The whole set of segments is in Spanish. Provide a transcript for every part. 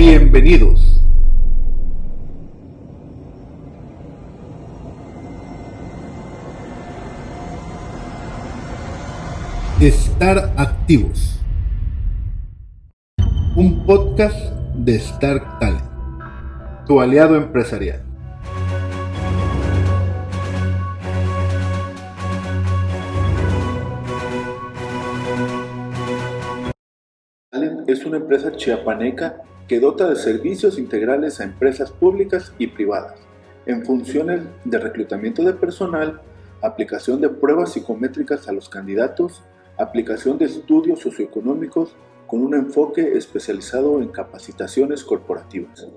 Bienvenidos. Estar activos. Un podcast de Stark Talent, tu aliado empresarial. Talent es una empresa chiapaneca que dota de servicios integrales a empresas públicas y privadas, en funciones de reclutamiento de personal, aplicación de pruebas psicométricas a los candidatos, aplicación de estudios socioeconómicos con un enfoque especializado en capacitaciones corporativas.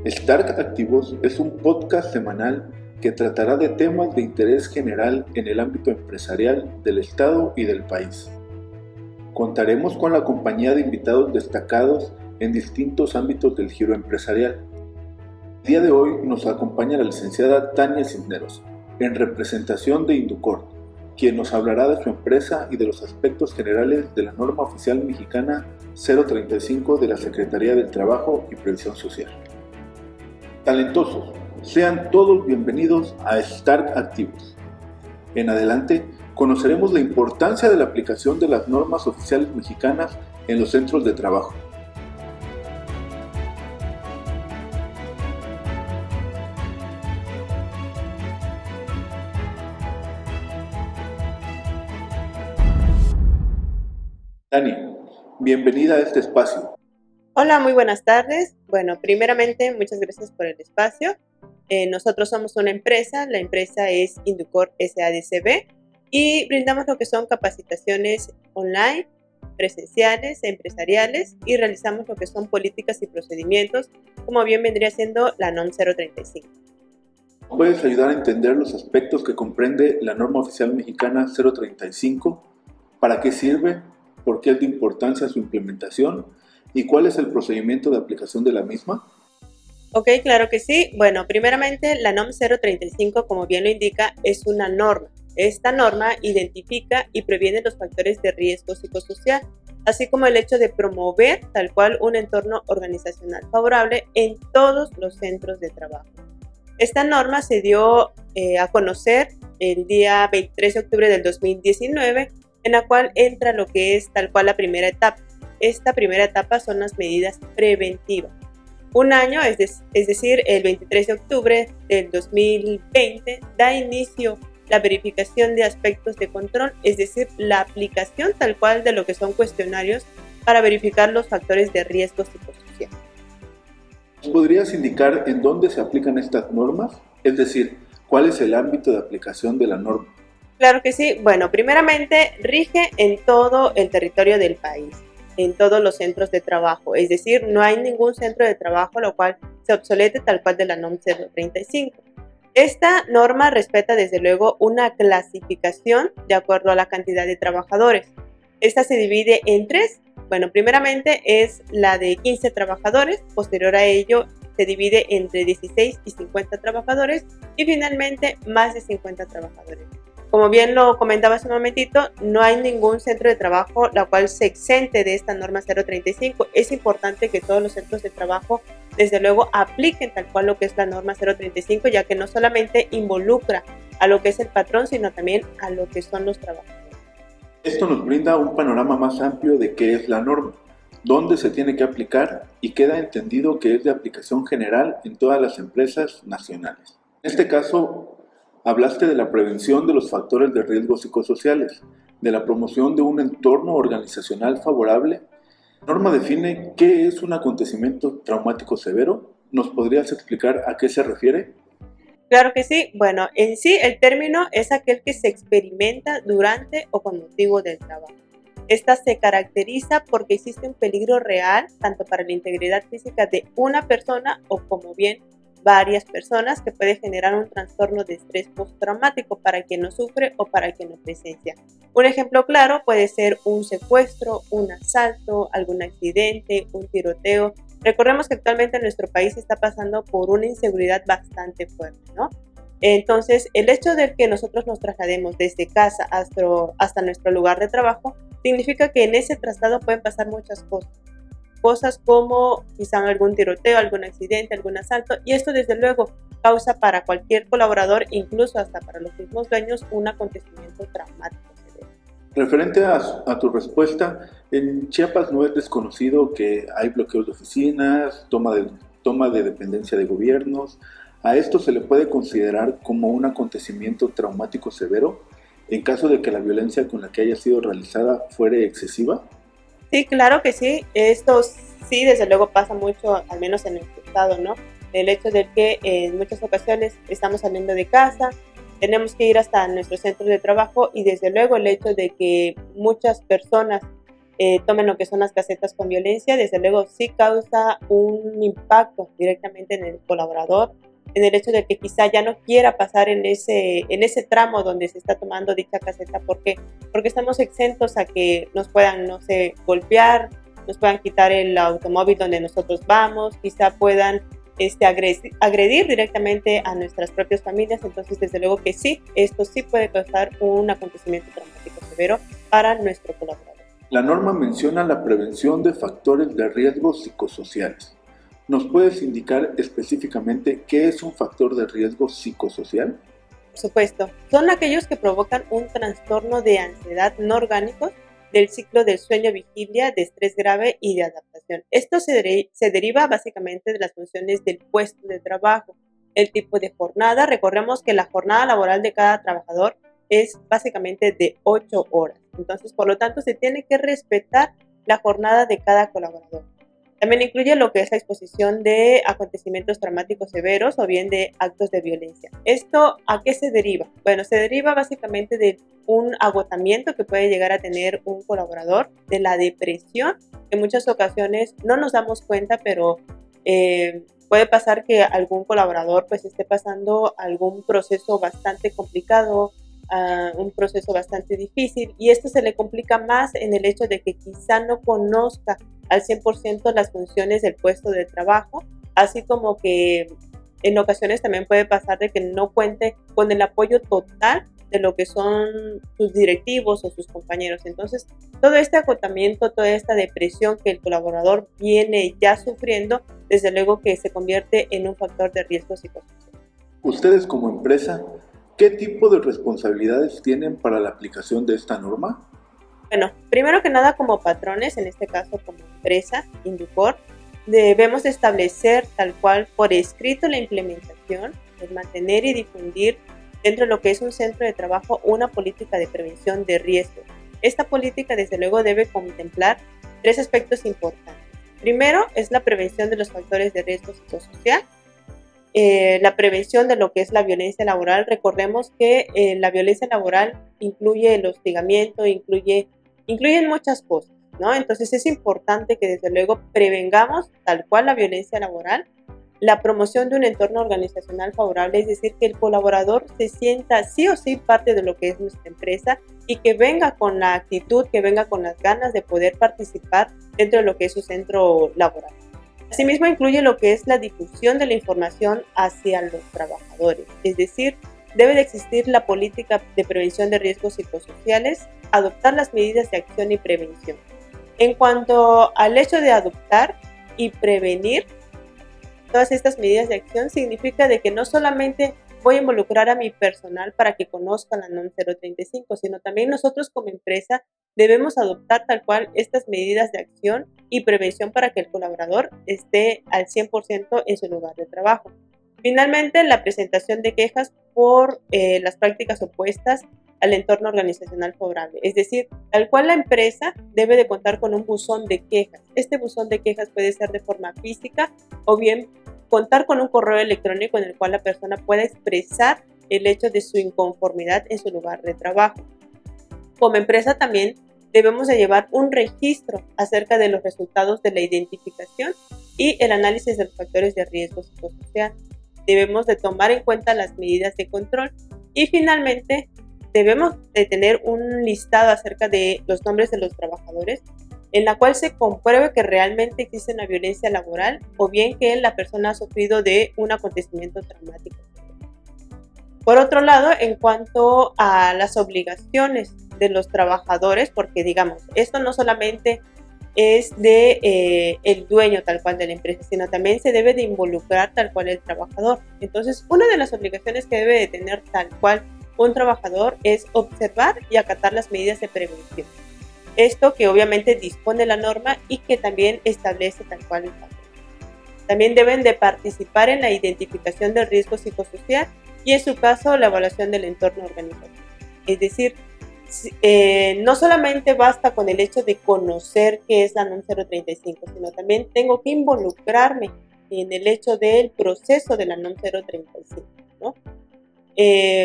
Stark Activos es un podcast semanal que tratará de temas de interés general en el ámbito empresarial del Estado y del país. Contaremos con la compañía de invitados destacados en distintos ámbitos del giro empresarial. El día de hoy nos acompaña la licenciada Tania Cisneros, en representación de Inducort, quien nos hablará de su empresa y de los aspectos generales de la norma oficial mexicana 035 de la Secretaría del Trabajo y Previsión Social. Talentosos, sean todos bienvenidos a Stark Activos. En adelante, conoceremos la importancia de la aplicación de las normas oficiales mexicanas en los centros de trabajo. Tania, bienvenida a este espacio. Hola, muy buenas tardes. Bueno, primeramente, muchas gracias por el espacio. Nosotros somos una empresa, la empresa es Inducort SADCB y brindamos lo que son capacitaciones online, presenciales, empresariales y realizamos lo que son políticas y procedimientos, como bien vendría siendo la NOM 035. ¿Puedes ayudar a entender los aspectos que comprende la norma oficial mexicana 035? ¿Para qué sirve? ¿Por qué es de importancia su implementación? ¿Y cuál es el procedimiento de aplicación de la misma? Ok, claro que sí. Bueno, primeramente la NOM 035, como bien lo indica, es una norma. Esta norma identifica y previene los factores de riesgo psicosocial, así como el hecho de promover tal cual un entorno organizacional favorable en todos los centros de trabajo. Esta norma se dio a conocer el día 23 de octubre del 2019, en la cual entra lo que es tal cual la primera etapa. Esta primera etapa son las medidas preventivas. Un año, es decir, el 23 de octubre del 2020, da inicio la verificación de aspectos de control, es decir, la aplicación tal cual de lo que son cuestionarios para verificar los factores de riesgo psicosocial. ¿Podrías indicar en dónde se aplican estas normas? Es decir, ¿cuál es el ámbito de aplicación de la norma? Claro que sí. Bueno, primeramente rige en todo el territorio del país, en todos los centros de trabajo, es decir, no hay ningún centro de trabajo lo cual se obsolete tal cual de la NOM 035. Esta norma respeta desde luego una clasificación de acuerdo a la cantidad de trabajadores. Esta se divide en tres. Bueno, primeramente es la de 15 trabajadores, posterior a ello se divide entre 16 y 50 trabajadores y finalmente más de 50 trabajadores. Como bien lo comentaba hace un momentito, no hay ningún centro de trabajo la cual se exente de esta norma 035. Es importante que todos los centros de trabajo, desde luego, apliquen tal cual lo que es la norma 035, ya que no solamente involucra a lo que es el patrón, sino también a lo que son los trabajadores. Esto nos brinda un panorama más amplio de qué es la norma, dónde se tiene que aplicar y queda entendido que es de aplicación general en todas las empresas nacionales. En este caso, hablaste de la prevención de los factores de riesgo psicosociales, de la promoción de un entorno organizacional favorable. La norma define qué es un acontecimiento traumático severo. ¿Nos podrías explicar a qué se refiere? Claro que sí. Bueno, en sí el término es aquel que se experimenta durante o con motivo del trabajo. Esta se caracteriza porque existe un peligro real tanto para la integridad física de una persona o como bien varias personas que puede generar un trastorno de estrés postraumático para quien lo sufre o para quien lo presencia. Un ejemplo claro puede ser un secuestro, un asalto, algún accidente, un tiroteo. Recordemos que actualmente nuestro país está pasando por una inseguridad bastante fuerte, ¿no? Entonces, el hecho de que nosotros nos traslademos desde casa hasta nuestro lugar de trabajo significa que en ese traslado pueden pasar muchas cosas. Cosas como quizá algún tiroteo, algún accidente, algún asalto, y esto desde luego causa para cualquier colaborador, incluso hasta para los mismos dueños, un acontecimiento traumático severo. Referente a tu respuesta, en Chiapas no es desconocido que hay bloqueos de oficinas, toma de dependencia de gobiernos. ¿A esto se le puede considerar como un acontecimiento traumático severo en caso de que la violencia con la que haya sido realizada fuere excesiva? Sí, claro que sí. Esto sí, desde luego pasa mucho, al menos en nuestro estado, ¿no? El hecho de que en muchas ocasiones estamos saliendo de casa, tenemos que ir hasta nuestro centro de trabajo y desde luego el hecho de que muchas personas tomen lo que son las casetas con violencia, desde luego sí causa un impacto directamente en el colaborador, en el hecho de que quizá ya no quiera pasar en ese tramo donde se está tomando dicha caseta. ¿Por qué? Porque estamos exentos a que nos puedan, no sé, golpear, nos puedan quitar el automóvil donde nosotros vamos, quizá puedan agredir directamente a nuestras propias familias. Entonces, desde luego que sí, esto sí puede causar un acontecimiento traumático severo para nuestro colaborador. La norma menciona la prevención de factores de riesgo psicosociales. ¿Nos puedes indicar específicamente qué es un factor de riesgo psicosocial? Por supuesto, son aquellos que provocan un trastorno de ansiedad no orgánicos del ciclo del sueño-vigilia, de estrés grave y de adaptación. Esto se deriva básicamente de las funciones del puesto de trabajo, el tipo de jornada. Recordemos que la jornada laboral de cada trabajador es básicamente de 8 horas. Entonces, por lo tanto, se tiene que respetar la jornada de cada colaborador. También incluye lo que es la exposición de acontecimientos traumáticos severos o bien de actos de violencia. ¿Esto a qué se deriva? Bueno, se deriva básicamente de un agotamiento que puede llegar a tener un colaborador, de la depresión, que en muchas ocasiones no nos damos cuenta, pero puede pasar que algún colaborador pues esté pasando algún proceso bastante complicado, un proceso bastante difícil, y esto se le complica más en el hecho de que quizá no conozca al 100% las funciones del puesto de trabajo, así como que en ocasiones también puede pasar de que no cuente con el apoyo total de lo que son sus directivos o sus compañeros. Entonces, todo este agotamiento, toda esta depresión que el colaborador viene ya sufriendo, desde luego que se convierte en un factor de riesgo psicosocial. Ustedes como empresa, ¿qué tipo de responsabilidades tienen para la aplicación de esta norma? Bueno, primero que nada, como patrones, en este caso como empresa, Inducor, debemos establecer tal cual por escrito la implementación, es mantener y difundir dentro de lo que es un centro de trabajo una política de prevención de riesgos. Esta política, desde luego, debe contemplar 3 aspectos importantes. Primero es la prevención de los factores de riesgo psicosocial, la prevención de lo que es la violencia laboral. Recordemos que la violencia laboral incluye el hostigamiento, incluyen muchas cosas, ¿no? Entonces es importante que desde luego prevengamos tal cual la violencia laboral, la promoción de un entorno organizacional favorable, es decir, que el colaborador se sienta sí o sí parte de lo que es nuestra empresa y que venga con la actitud, que venga con las ganas de poder participar dentro de lo que es su centro laboral. Asimismo, incluye lo que es la difusión de la información hacia los trabajadores, es decir, debe de existir la política de prevención de riesgos psicosociales, adoptar las medidas de acción y prevención. En cuanto al hecho de adoptar y prevenir todas estas medidas de acción, significa de que no solamente voy a involucrar a mi personal para que conozcan la NOM 035, sino también nosotros como empresa debemos adoptar tal cual estas medidas de acción y prevención para que el colaborador esté al 100% en su lugar de trabajo. Finalmente, la presentación de quejas por las prácticas opuestas al entorno organizacional favorable. Es decir, tal cual la empresa debe de contar con un buzón de quejas. Este buzón de quejas puede ser de forma física o bien contar con un correo electrónico en el cual la persona pueda expresar el hecho de su inconformidad en su lugar de trabajo. Como empresa también debemos de llevar un registro acerca de los resultados de la identificación y el análisis de los factores de riesgo psicosocial. Debemos de tomar en cuenta las medidas de control y finalmente debemos de tener un listado acerca de los nombres de los trabajadores en la cual se compruebe que realmente existe una violencia laboral o bien que la persona ha sufrido de un acontecimiento traumático. Por otro lado, en cuanto a las obligaciones de los trabajadores, porque digamos, esto no solamente es de el dueño tal cual de la empresa, sino también se debe de involucrar tal cual el trabajador. Entonces, una de las obligaciones que debe de tener tal cual un trabajador es observar y acatar las medidas de prevención. Esto que obviamente dispone la norma y que también establece tal cual el patrón. También deben de participar en la identificación del riesgo psicosocial y en su caso la evaluación del entorno organizativo. Es decir, no solamente basta con el hecho de conocer qué es la NOM 035, sino también tengo que involucrarme en el hecho del proceso de la NOM 035, ¿no?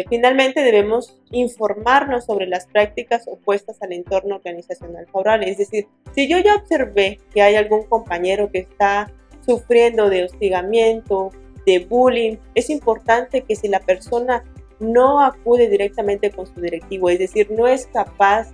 Finalmente debemos informarnos sobre las prácticas opuestas al entorno organizacional favorable. Es decir, si yo ya observé que hay algún compañero que está sufriendo de hostigamiento, de bullying, es importante que si la persona no acude directamente con su directivo, es decir, no es capaz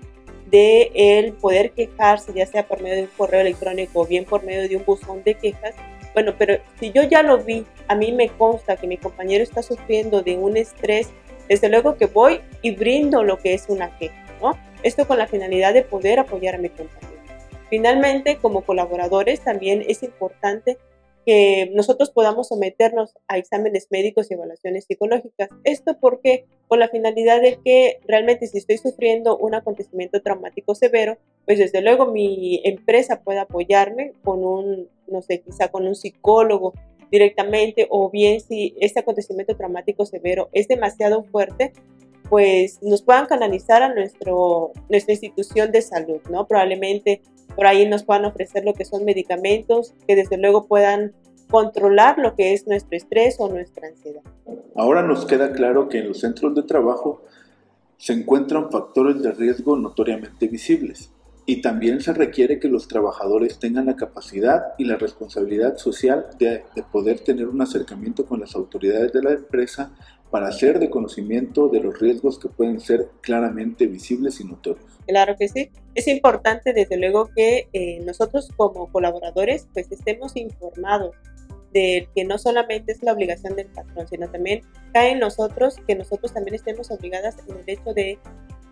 de él poder quejarse, ya sea por medio de un correo electrónico o bien por medio de un buzón de quejas, bueno, pero si yo ya lo vi, a mí me consta que mi compañero está sufriendo de un estrés, desde luego que voy y brindo lo que es una queja, ¿no? Esto con la finalidad de poder apoyar a mi compañero. Finalmente, como colaboradores, también es importante que nosotros podamos someternos a exámenes médicos y evaluaciones psicológicas. Esto porque con la finalidad de que realmente si estoy sufriendo un acontecimiento traumático severo, pues desde luego mi empresa puede apoyarme con un, no sé, quizá con un psicólogo directamente, o bien si este acontecimiento traumático severo es demasiado fuerte, pues nos puedan canalizar a nuestra institución de salud, ¿no? Probablemente por ahí nos puedan ofrecer lo que son medicamentos que desde luego puedan controlar lo que es nuestro estrés o nuestra ansiedad. Ahora nos queda claro que en los centros de trabajo se encuentran factores de riesgo notoriamente visibles y también se requiere que los trabajadores tengan la capacidad y la responsabilidad social de poder tener un acercamiento con las autoridades de la empresa para hacer de conocimiento de los riesgos que pueden ser claramente visibles y notorios. Claro que sí. Es importante, desde luego, que nosotros como colaboradores pues estemos informados de que no solamente es la obligación del patrón, sino también cae en nosotros que nosotros también estemos obligadas en el hecho de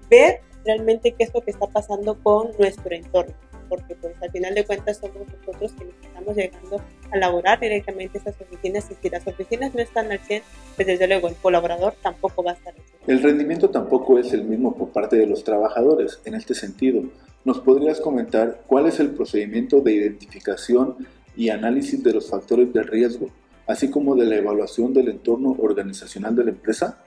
ver realmente qué es lo que está pasando con nuestro entorno, porque pues al final de cuentas somos nosotros quienes estamos llegando a laborar directamente estas oficinas, y si las oficinas no están al 100, pues desde luego el colaborador tampoco va a estar al 100. El rendimiento tampoco es el mismo por parte de los trabajadores. En este sentido, ¿nos podrías comentar cuál es el procedimiento de identificación y análisis de los factores de riesgo, así como de la evaluación del entorno organizacional de la empresa?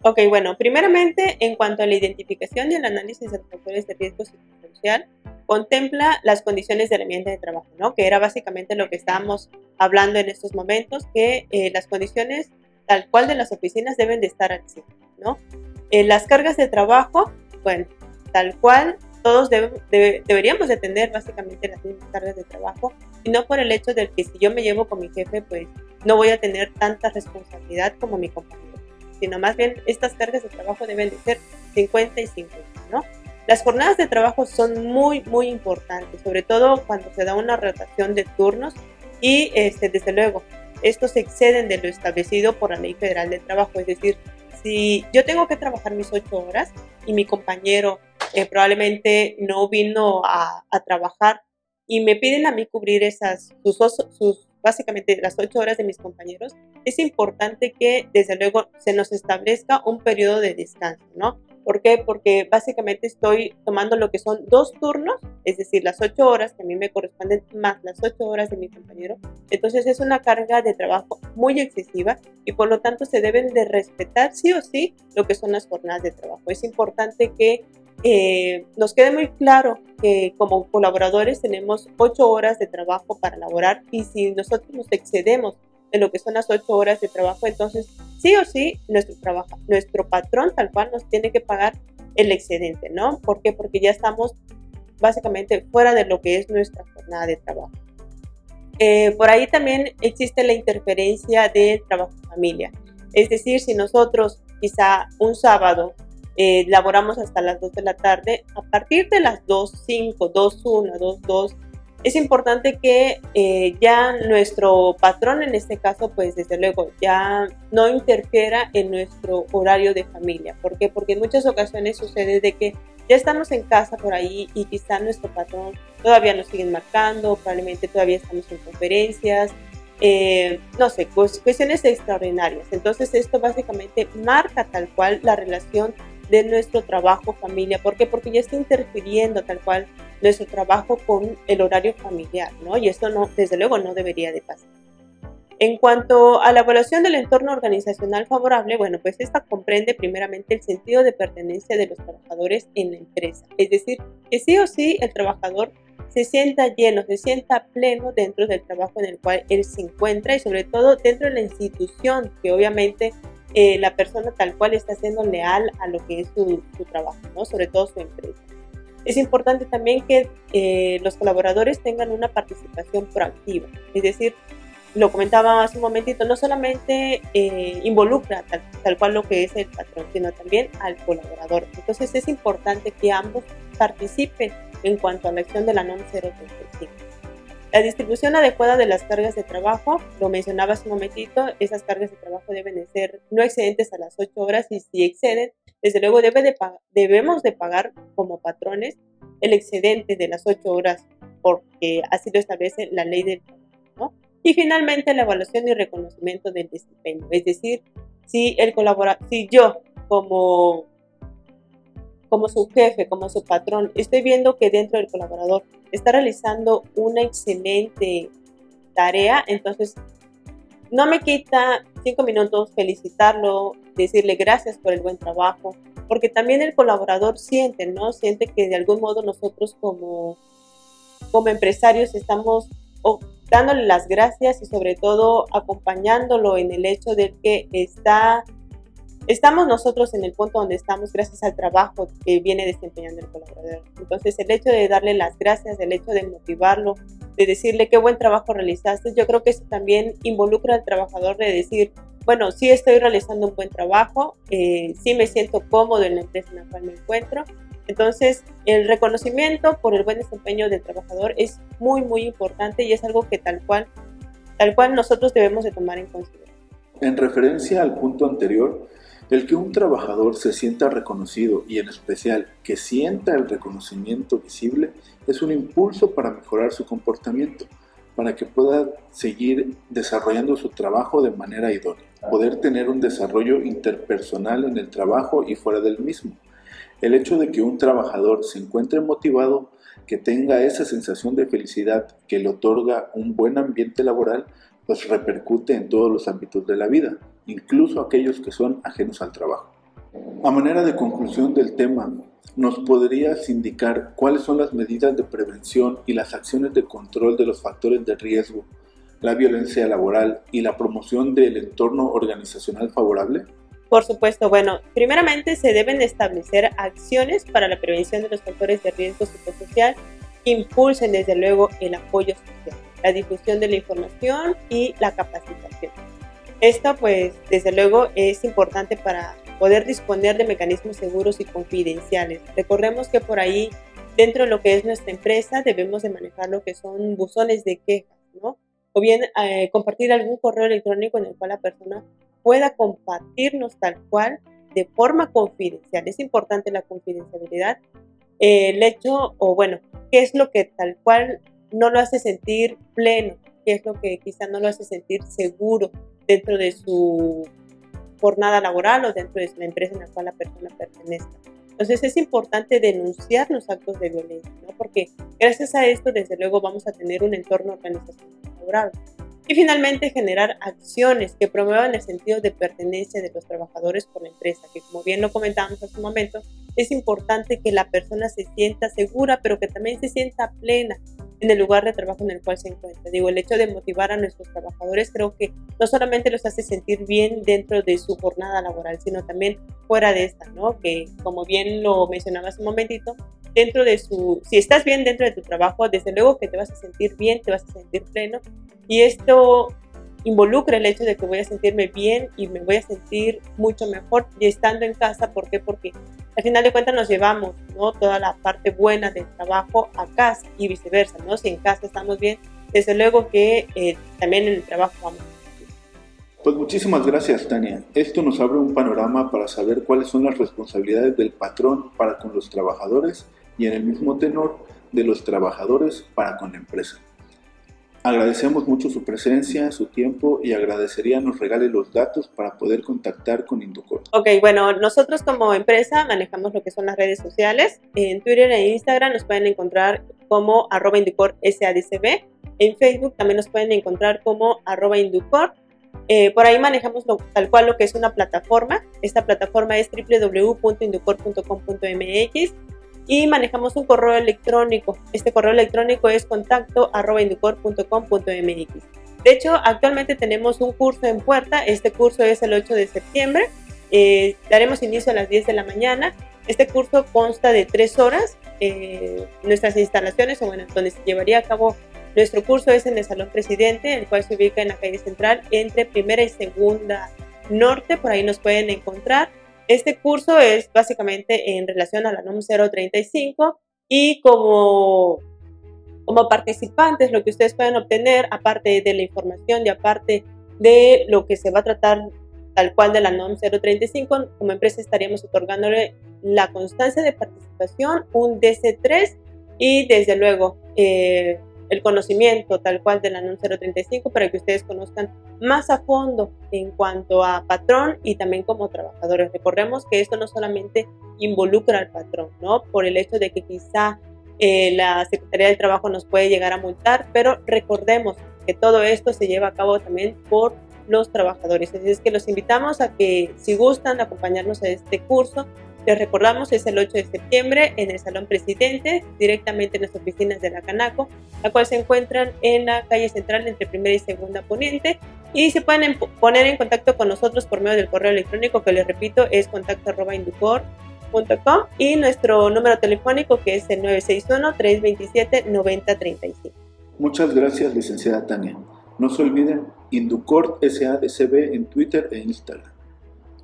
Ok, bueno, primeramente, en cuanto a la identificación y el análisis de los factores de riesgo psicosocial, contempla las condiciones del ambiente de trabajo, ¿no? Que era básicamente lo que estábamos hablando en estos momentos, que las condiciones tal cual de las oficinas deben de estar al 100, ¿no? Las cargas de trabajo, bueno, tal cual, todos deberíamos de tener básicamente las mismas cargas de trabajo, y no por el hecho de que si yo me llevo con mi jefe, pues no voy a tener tanta responsabilidad como mi compañero, sino más bien estas cargas de trabajo deben de ser 50 y 50, ¿no? Las jornadas de trabajo son muy, muy importantes, sobre todo cuando se da una rotación de turnos y desde luego, estos exceden de lo establecido por la Ley Federal del Trabajo. Es decir, si yo tengo que trabajar mis 8 horas y mi compañero probablemente no vino a trabajar y me piden a mí cubrir básicamente las 8 horas de mis compañeros, es importante que desde luego se nos establezca un periodo de descanso, ¿no? ¿Por qué? Porque básicamente estoy tomando lo que son 2 turnos, es decir, las 8 horas que a mí me corresponden más las 8 horas de mi compañero. Entonces es una carga de trabajo muy excesiva y por lo tanto se deben de respetar sí o sí lo que son las jornadas de trabajo. Es importante que nos quede muy claro que como colaboradores tenemos 8 horas de trabajo para laborar, y si nosotros nos excedemos de lo que son las 8 horas de trabajo, entonces sí o sí nuestro patrón tal cual nos tiene que pagar el excedente, ¿no? ¿Por qué? Porque ya estamos básicamente fuera de lo que es nuestra jornada de trabajo. Por ahí también existe la interferencia del trabajo-familia. Es decir, si nosotros quizá un sábado laboramos hasta las 2 de la tarde, a partir de las 2:05, 2:1, 2:2, es importante que ya nuestro patrón, en este caso, pues desde luego ya no interfiera en nuestro horario de familia. ¿Por qué? Porque en muchas ocasiones sucede de que ya estamos en casa por ahí y quizá nuestro patrón todavía nos siguen marcando, probablemente todavía estamos en conferencias, no sé, cuestiones extraordinarias. Entonces esto básicamente marca tal cual la relación de nuestro trabajo familia. ¿Por qué? Porque ya está interfiriendo tal cual nuestro trabajo con el horario familiar, ¿no? Y esto no, desde luego no debería de pasar. En cuanto a la evaluación del entorno organizacional favorable, bueno, pues esta comprende primeramente el sentido de pertenencia de los trabajadores en la empresa. Es decir, que sí o sí el trabajador se sienta lleno, se sienta pleno dentro del trabajo en el cual él se encuentra y sobre todo dentro de la institución, que obviamente la persona tal cual está siendo leal a lo que es su trabajo, ¿no? Sobre todo su empresa. Es importante también que los colaboradores tengan una participación proactiva, es decir, lo comentaba hace un momentito, no solamente involucra tal cual lo que es el patrón, sino también al colaborador. Entonces es importante que ambos participen en cuanto a la acción de la NOM 035. La distribución adecuada de las cargas de trabajo, lo mencionaba hace un momentito, esas cargas de trabajo deben de ser no excedentes a las 8 horas y si exceden, desde luego debemos de pagar como patrones el excedente de las 8 horas porque así lo establece la ley del trabajo, ¿no? Y finalmente la evaluación y reconocimiento del desempeño, es decir, si yo como su jefe, como su patrón, estoy viendo que dentro del colaborador está realizando una excelente tarea, entonces no me quita 5 minutos felicitarlo, decirle gracias por el buen trabajo, porque también el colaborador siente, ¿no? Siente que de algún modo nosotros como empresarios estamos dándole las gracias y sobre todo acompañándolo en el hecho de que estamos nosotros en el punto donde estamos gracias al trabajo que viene desempeñando el colaborador. Entonces el hecho de darle las gracias, el hecho de motivarlo, de decirle qué buen trabajo realizaste, yo creo que eso también involucra al trabajador de decir, bueno, sí estoy realizando un buen trabajo, sí me siento cómodo en la empresa en la cual me encuentro. Entonces, el reconocimiento por el buen desempeño del trabajador es muy, muy importante y es algo que tal cual nosotros debemos de tomar en consideración. En referencia al punto anterior, el que un trabajador se sienta reconocido y en especial que sienta el reconocimiento visible es un impulso para mejorar su comportamiento, para que pueda seguir desarrollando su trabajo de manera idónea, poder tener un desarrollo interpersonal en el trabajo y fuera del mismo. El hecho de que un trabajador se encuentre motivado, que tenga esa sensación de felicidad que le otorga un buen ambiente laboral, pues repercute en todos los ámbitos de la vida, incluso aquellos que son ajenos al trabajo. A manera de conclusión del tema, ¿nos podrías indicar cuáles son las medidas de prevención y las acciones de control de los factores de riesgo, la violencia laboral y la promoción del entorno organizacional favorable? Por supuesto, bueno, primeramente se deben establecer acciones para la prevención de los factores de riesgo psicosocial que impulsen desde luego el apoyo social, la difusión de la información y la capacitación. Esto pues desde luego es importante para poder disponer de mecanismos seguros y confidenciales. Recordemos que por ahí dentro de lo que es nuestra empresa debemos de manejar lo que son buzones de quejas, ¿no? O bien compartir algún correo electrónico en el cual la persona pueda compartirnos tal cual de forma confidencial. Es importante la confidencialidad. El hecho, o bueno, qué es lo que tal cual no lo hace sentir pleno, qué es lo que quizá no lo hace sentir seguro dentro de su jornada laboral o dentro de la empresa en la cual la persona pertenezca. Entonces es importante denunciar los actos de violencia, ¿no? Porque gracias a esto, desde luego, vamos a tener un entorno organizacional favorable. Y finalmente, generar acciones que promuevan el sentido de pertenencia de los trabajadores por la empresa, que como bien lo comentábamos hace un momento, es importante que la persona se sienta segura, pero que también se sienta plena en el lugar de trabajo en el cual se encuentra. Digo, el hecho de motivar a nuestros trabajadores creo que no solamente los hace sentir bien dentro de su jornada laboral, sino también fuera de esta, ¿no? Que como bien lo mencionaba hace un momentito, si estás bien dentro de tu trabajo, desde luego que te vas a sentir bien, te vas a sentir pleno, y esto involucra el hecho de que voy a sentirme bien y me voy a sentir mucho mejor estando en casa. ¿Por qué? Porque al final de cuentas nos llevamos, ¿no?, toda la parte buena del trabajo a casa y viceversa, ¿no? Si en casa estamos bien, desde luego que también en el trabajo vamos. Pues muchísimas gracias, Tania. Esto nos abre un panorama para saber cuáles son las responsabilidades del patrón para con los trabajadores y en el mismo tenor de los trabajadores para con la empresa. Agradecemos mucho su presencia, su tiempo y agradecería nos regale los datos para poder contactar con Inducort. Ok, bueno, nosotros como empresa manejamos lo que son las redes sociales. En Twitter e Instagram nos pueden encontrar como @InducortSADCB. En Facebook también nos pueden encontrar como @Inducort. Por ahí manejamos tal cual lo que es una plataforma. Esta plataforma es www.inducort.com.mx y manejamos un correo electrónico. Este correo electrónico es contacto@inducort.com.mx. De hecho, actualmente tenemos un curso en puerta. Este curso es el 8 de septiembre. Daremos inicio a las 10 de la mañana. Este curso consta de 3 horas. Nuestras instalaciones, o bueno, donde se llevaría a cabo nuestro curso, es en el Salón Presidente, el cual se ubica en la calle Central entre Primera y Segunda Norte. Por ahí nos pueden encontrar. Este curso es básicamente en relación a la NOM 035 y como participantes lo que ustedes pueden obtener, aparte de la información y aparte de lo que se va a tratar tal cual de la NOM 035, como empresa estaríamos otorgándole la constancia de participación, un DC3 y desde luego el conocimiento tal cual de la NOM 035 para que ustedes conozcan más a fondo en cuanto a patrón y también como trabajadores. Recordemos que esto no solamente involucra al patrón, ¿no? Por el hecho de que quizá la Secretaría del Trabajo nos puede llegar a multar, pero recordemos que todo esto se lleva a cabo también por los trabajadores. Así es que los invitamos a que, si gustan acompañarnos a este curso, les recordamos, es el 8 de septiembre en el Salón Presidente, directamente en las oficinas de la Canaco, la cual se encuentran en la calle Central entre Primera y Segunda Poniente, y se pueden poner en contacto con nosotros por medio del correo electrónico, que les repito es contacto@inducort.com, y nuestro número telefónico, que es el 961-327-9035. Muchas gracias, licenciada Tania. No se olviden, Inducort SADCB en Twitter e Instagram.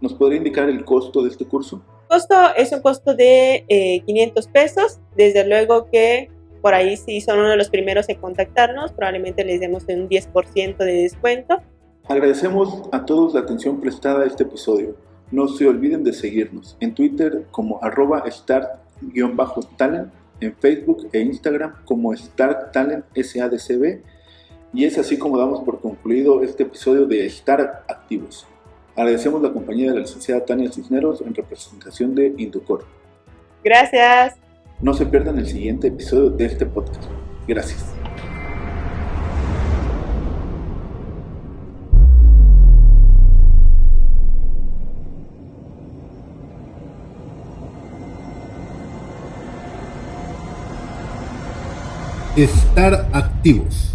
¿Nos podría indicar el costo de este curso? El costo es un costo de 500 pesos. Desde luego que por ahí, si son uno de los primeros en contactarnos, probablemente les demos un 10% de descuento. Agradecemos a todos la atención prestada a este episodio. No se olviden de seguirnos en Twitter como @start_talent, en Facebook e Instagram como Start Talent SADCB. Y es así como damos por concluido este episodio de Estar Activos. Agradecemos la compañía de la licenciada Tania Cisneros en representación de Inducort. Gracias. No se pierdan el siguiente episodio de este podcast. Gracias. Estar activos.